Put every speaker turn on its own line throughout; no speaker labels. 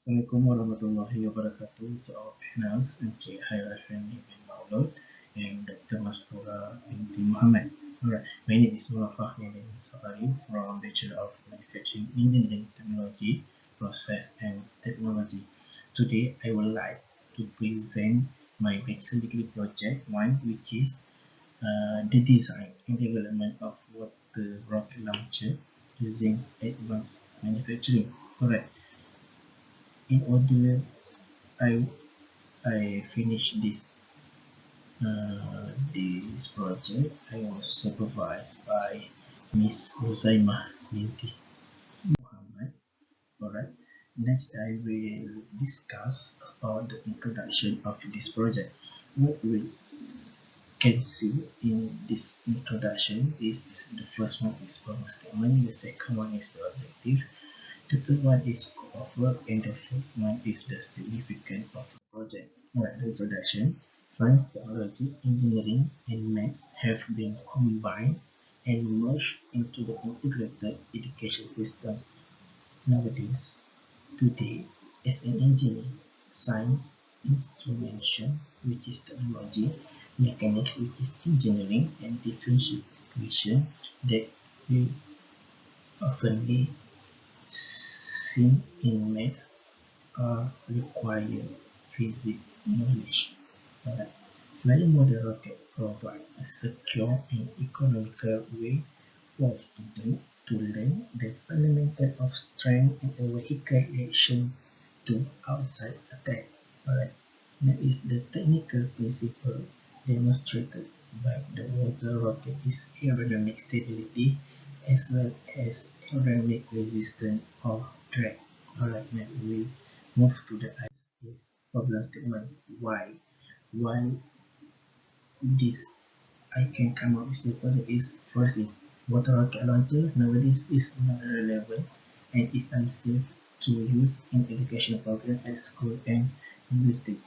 Assalamualaikum warahmatullahi wabarakatuh to our panels, Encik Hairafani bin Maulud and Dr. Mastura binti Muhammad. Alright, my name is Melaka from Bachelor of Manufacturing Engineering Technology, Process and Technology. Today, I would like to present my bachelor degree project 1, which is the design and development of water rocket launcher using advanced manufacturing. Alright. In order I finish this project, I was supervised by Miss Huzaimah binti Muhammad. Alright. Next, I will discuss about the introduction of this project. What we can see in this introduction is the first one is problem statement, the second one is the objective, the third one is scope of work, and the fourth one is the significance of the project. Alright, the introduction. Science, technology, engineering, and math have been combined and merged into the integrated education system. Nowadays, today, as an engineer, science, instrumentation, which is technology, mechanics, which is engineering, and differential equation that we often seen in math require physics knowledge. Flying model rocket provide a secure and economical way for students to learn the fundamental of strength and a vehicle reaction to outside attack. Alright, that is the technical principle demonstrated by the water rocket is aerodynamic stability as well as aerodynamic resistance or drag. Alright, now we move to the next is problem statement. Why this I can come up with the project is first is water rocket launcher nowadays is not relevant and is unsafe to use in educational program at school and university.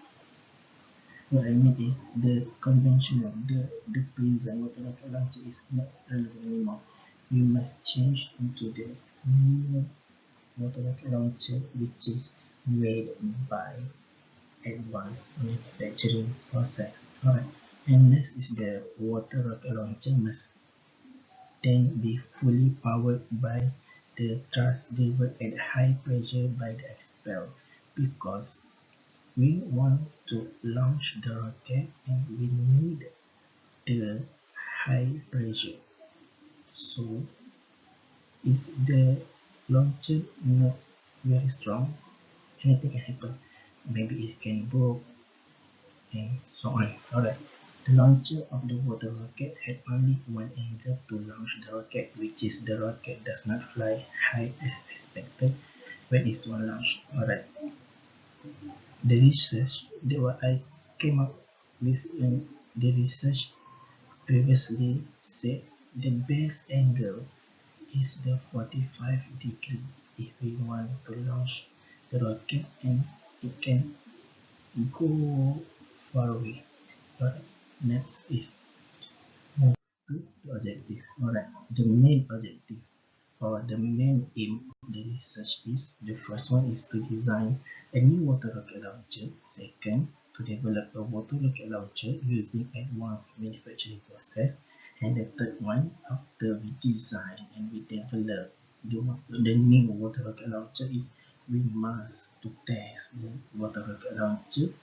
What I mean is the conventional, the present water rocket launcher is not relevant anymore. We must change into the new water rocket launcher which is made by advanced manufacturing process. Alright, and next is the water rocket launcher must then be fully powered by the thrust delivered at high pressure by the expel because we want to launch the rocket and we need the high pressure. So is the launcher not very strong, anything can happen. Maybe it can break and so on. Alright. The launcher of the water rocket had only one angle to launch the rocket, which is the rocket does not fly high as expected when it's one launched. Alright. The research that what I came up with in the research previously said the best angle is the 45 degree if we want to launch the rocket and it can go far away. Alright, next is move to the objective. Alright, the main objective or the main aim of the research is the first one is to design a new water rocket launcher. Second, to develop a water rocket launcher using advanced manufacturing process. And the third one, after we design and we develop the new water rocket launcher is we must to test the water rocket launcher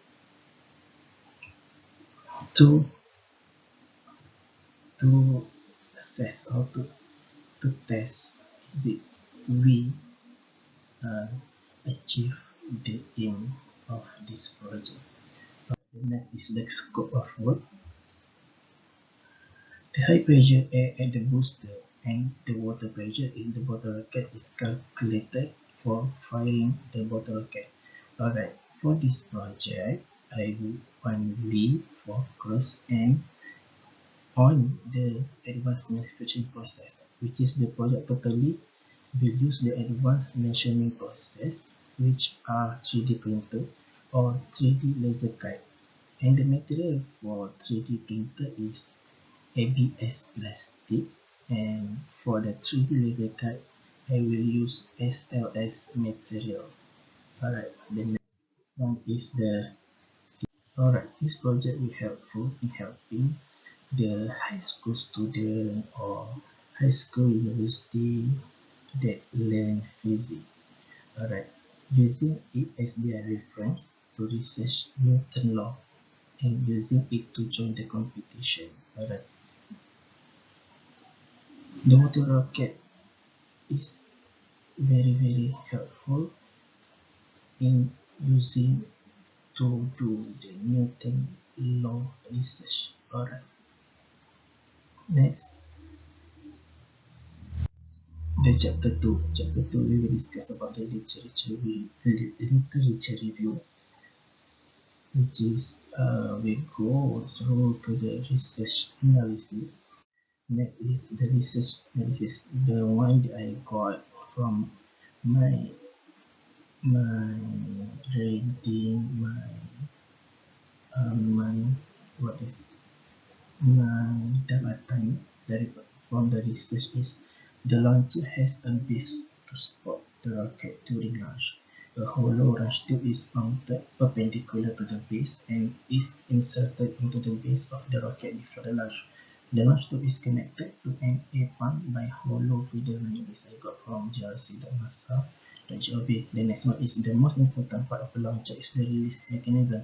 to assess or to test is it we uh, achieve the aim of this project. The next is the scope of work. The high pressure air at the booster and the water pressure in the water rocket is calculated for firing the water rocket. Alright, for this project, I will only focus on the advanced manufacturing process, which is the project totally will use the advanced machining process, which are 3D printer or 3D laser cut. And the material for 3D printer is ABS plastic, and for the 3D laser cut, I will use SLS material. Alright, the next one is the alright. This project will helpful in helping the high school student or high school university that learn physics. Alright, using it as their reference to research Newton law and using it to join the competition. Alright, the water rocket is very helpful in using to do the Newton law research. Alright, next the chapter 2. Chapter 2 we will discuss about the literature review, which is we go through to the research analysis. Next is the research analysis, the one that I got from my reading, my what is dapatan dari from the research is the launcher has a base to support the rocket during launch. A hollow launch tube is mounted perpendicular to the base and is inserted into the base of the rocket before the launch. The launch tube is connected to an air pump by hollow feeder line. This I got from grc.nasa.gov. The next one is the most important part of the launcher is the release mechanism.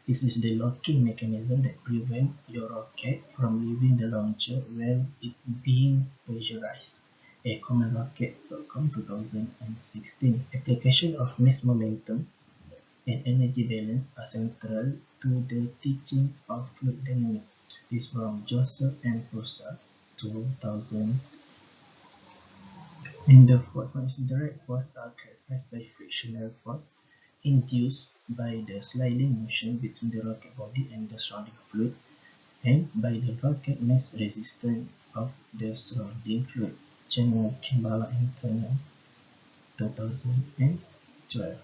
This is the locking mechanism that prevents your rocket from leaving the launcher while it being pressurized. A Common Rocket.com 2016. Application of mass momentum and energy balance are central to the teaching of fluid dynamics. This is from Joseph and Forsyth 2000. And the fourth one is direct force are characterized by frictional force induced by the sliding motion between the rocket body and the surrounding fluid and by the rocket mass resistance of the surrounding fluid. General Kimball and Turner 2012.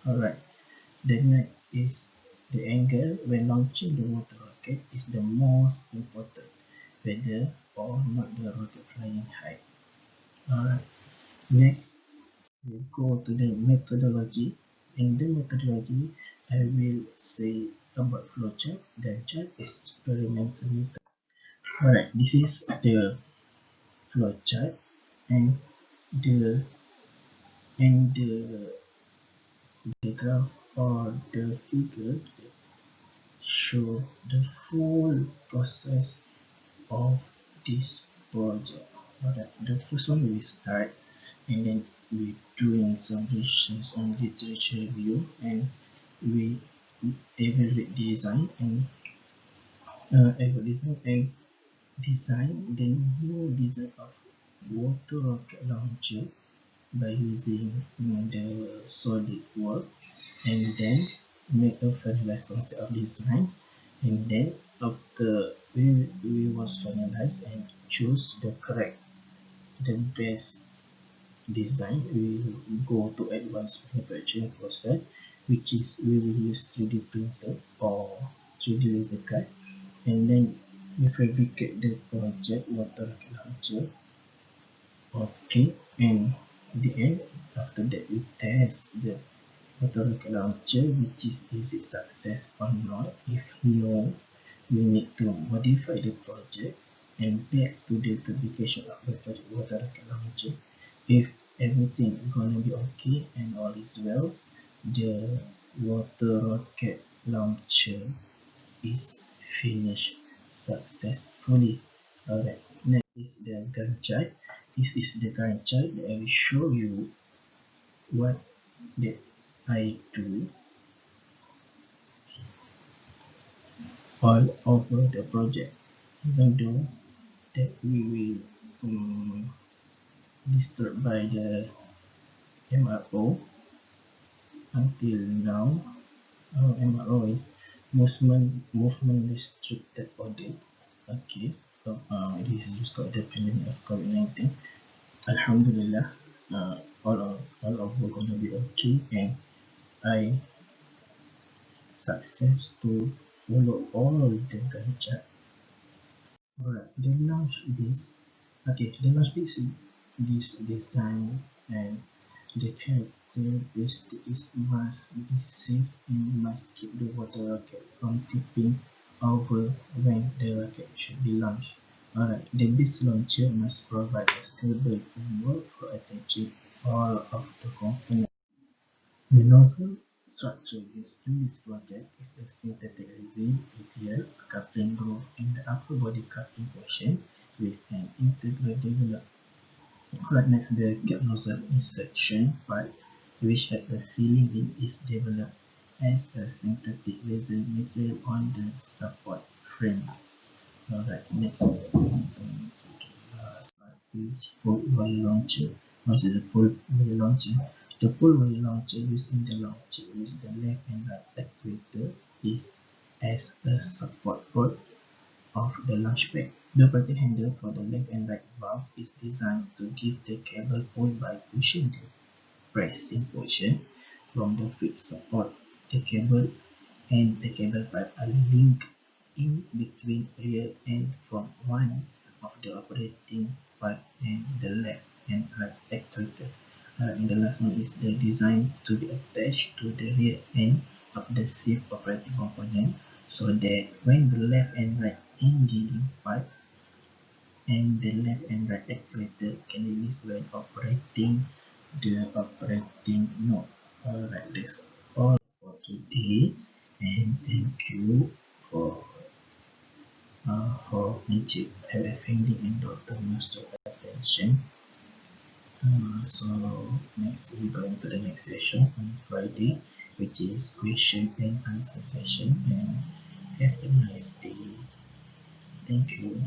Alright, the next is the angle when launching the water rocket is the most important, whether or not the rocket flying high. Alright, next we go to the methodology. In the methodology, I will say about flowchart, Gantt chart, experimental method. Alright, this is the flowchart and the graph or the figure show the full process of this project. Alright, the first one we start and then we doing some research on literature review and we evaluate design and design the new design of water rocket launcher by using the solid work and then make a finalized concept of design and then after we was finalized and choose the best design, we will go to advanced manufacturing process, which is we will use 3D printer or 3D laser cut, and then we fabricate the project water rocket launcher. Okay, and the end after that we test the water rocket launcher, which is it success or not. If no, we need to modify the project and back to the fabrication of the water rocket launcher. If everything gonna be okay and all is well, the water rocket launcher is finished successfully. Alright, next is the Gantt chart. This is the Gantt chart that I will show you what that I do all over the project, even though that we will disturbed by the MRO until now. MRO is movement restricted audit. Okay, so this is just got the pandemic of COVID-19. Alhamdulillah, all of we're gonna be okay, and I success to follow all the Gantt chart. Alright, the launch this. Okay, the launch this design and The characteristics must be safe and must keep the water rocket from tipping over when the rocket should be launched. Alright, the beast launcher must provide a stable framework for attaching all of the components. The nozzle structure used in this project is a synthetic resin material coupling groove in the upper body coupling portion with an integral developed. Right next, the cap nozzle insertion part, which at the ceiling lid is developed as a synthetic resin material on the support frame. Alright, next, last part is full body launcher. What is the full body launcher? The full body launcher used in the launcher with the left and right actuator is as a support rod of the launch pad. The bracket handle for the left and right valve is designed to give the cable pull by pushing the pressing portion from the fixed support. The cable and the cable pipe are linked in between rear and front one of the operating pipe and the left and right actuator. And the last one is the design to be attached to the rear end of the safe operating component so that when the left and right engaging pipe and the left and right actuator can release when operating the operating node. Alright, that's all for today, and thank you for Najib Effendi and Dr. Master attention. So next we go into the next session on Friday, which is question and answer session. And have a nice day. Thank you.